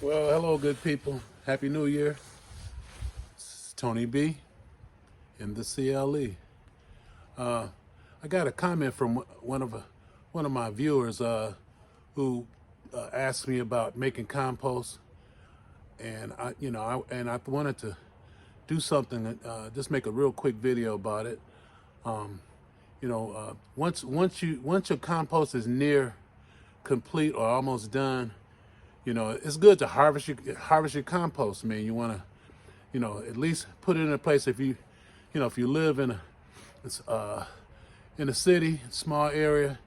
Well, hello, good people. Happy New Year. It's Tony B in the CLE. I got a comment from one of my viewers who asked me about making compost, and I wanted to do something, just make a real quick video about it. Once your compost is near complete or almost done, it's good to harvest your compost. Man, you want to, at least put it in a place. If you live in a city, small area,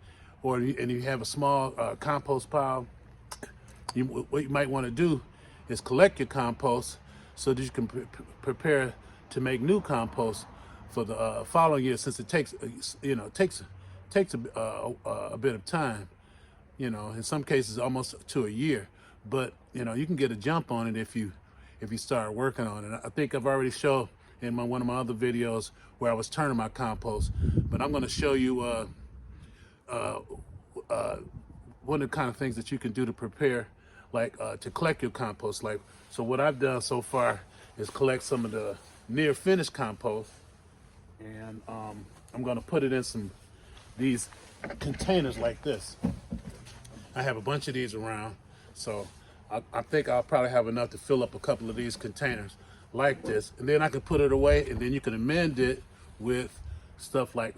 and you have a small compost pile, what you might want to do is collect your compost so that you can prepare to make new compost for the following year. Since it takes a bit of time, in some cases almost to a year. But you can get a jump on it if you start working on it. I think I've already showed in one of my other videos where I was turning my compost, but I'm going to show you one of the kind of things that you can do to prepare, like to collect your compost. So what I've done so far is collect some of the near finished compost, and I'm going to put it in these containers like this. I have a bunch of these around, so I think I'll probably have enough to fill up a couple of these containers like this, and then I can put it away, and then you can amend it with stuff like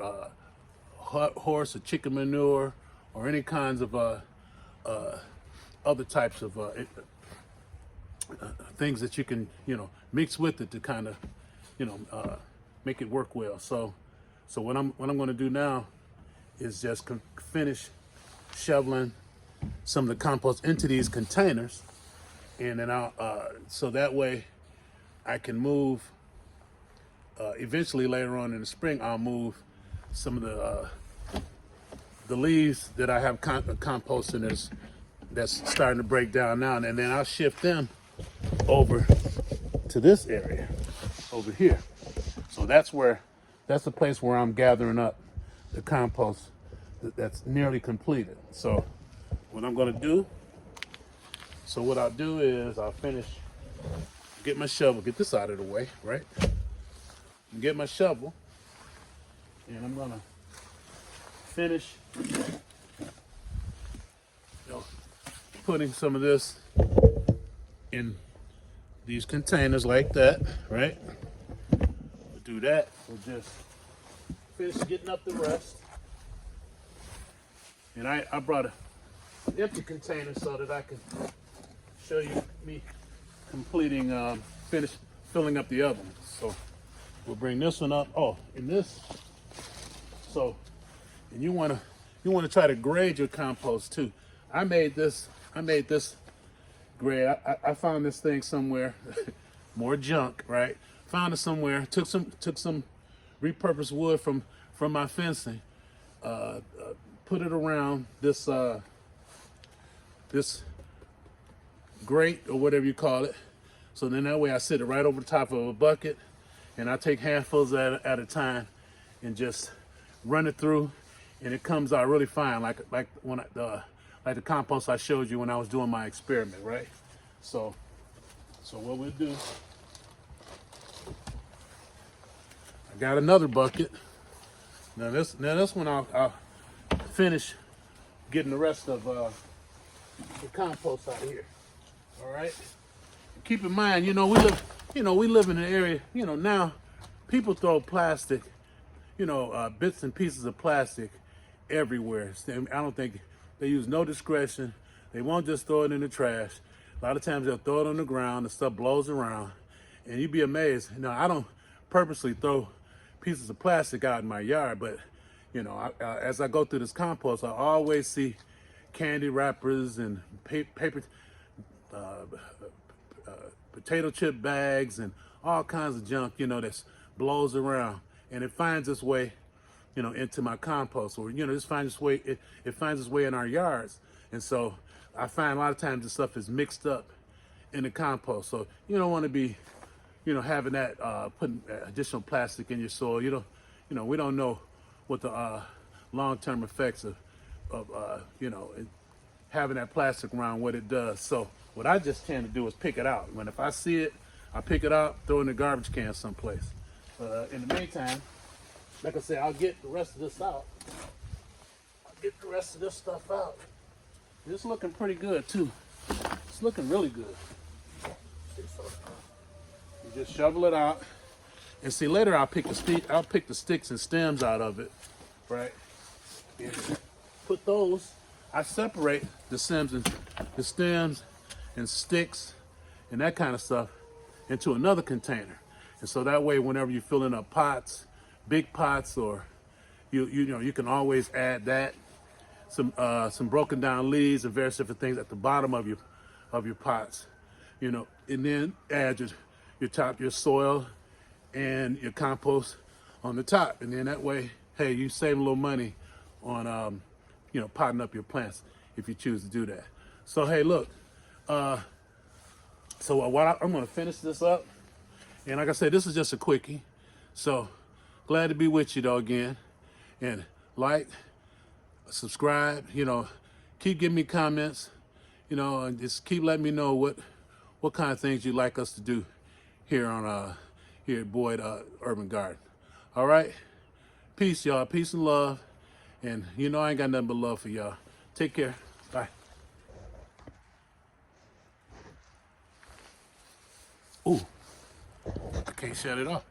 horse or chicken manure, or any kinds of other types of things that you can mix with it to kind of make it work well. So what I'm going to do now is just finish shoveling some of the compost into these containers, and then so that way I can move, eventually later on in the spring, I'll move some of the leaves that I have composting that's starting to break down now, and then I'll shift them over to this area over here. So that's the place where I'm gathering up the compost that's nearly completed. So what I'm going to do, what I'll do is I'll get my shovel, get this out of the way, right? Get my shovel, and I'm going to finish putting some of this in these containers like that, right? We'll do that. We'll just finish getting up the rest. And I brought an empty container so that I can show you me completing, filling up the other one. So we'll bring this one up. Oh, and this. So, and you want to try to grade your compost too. I made this grade. I found this thing somewhere, more junk, right? Found it somewhere. Took some repurposed wood from my fencing. Put it around this grate or whatever you call it. So then that way I sit it right over the top of a bucket, and I take handfuls at a time and just run it through, and it comes out really fine, like the compost I showed you when I was doing my experiment, right? So what we'll do, I got another bucket. Now this one I'll finish getting the rest of the compost out of here. All right. Keep in mind, we live in an area. Now people throw plastic, bits and pieces of plastic everywhere. I don't think they use no discretion. They won't just throw it in the trash. A lot of times they'll throw it on the ground. The stuff blows around, and you'd be amazed. I don't purposely throw pieces of plastic out in my yard, but as I go through this compost, I always see candy wrappers and paper, potato chip bags, and all kinds of junk, that blows around, and it finds its way, into my compost, or just finds its way. It finds its way in our yards, and so I find a lot of times this stuff is mixed up in the compost. So you don't want to be, having that putting additional plastic in your soil. We don't know what the long-term effects of having that plastic around, what it does. So What I just tend to do is pick it out. When if I see it, I pick it out, throw it in the garbage can someplace. In the meantime, like I said, I'll get the rest of this out. I'll get the rest of this stuff out. It's looking pretty good too. It's looking really good. You just shovel it out, and see later I'll pick the sticks and stems out of it, right? And put those. I separate the stems and sticks and that kind of stuff into another container, and so that way, whenever you're filling up pots, big pots, or you know, you can always add that. Some broken down leaves and various different things at the bottom of your pots, you know, and then add your soil and your compost on the top, and then that way, hey, you save a little money on you know, potting up your plants if you choose to do that. So hey, look, I'm gonna finish this up, and like I said, this is just a quickie. So glad to be with you though again, and like, subscribe, you know, keep giving me comments, you know, and just keep letting me know what kind of things you'd like us to do here on here at Boyd Urban Garden. All right, peace, y'all. Peace and love, and you know I ain't got nothing but love for y'all. Take care. Bye. Ooh, I can't shut it off.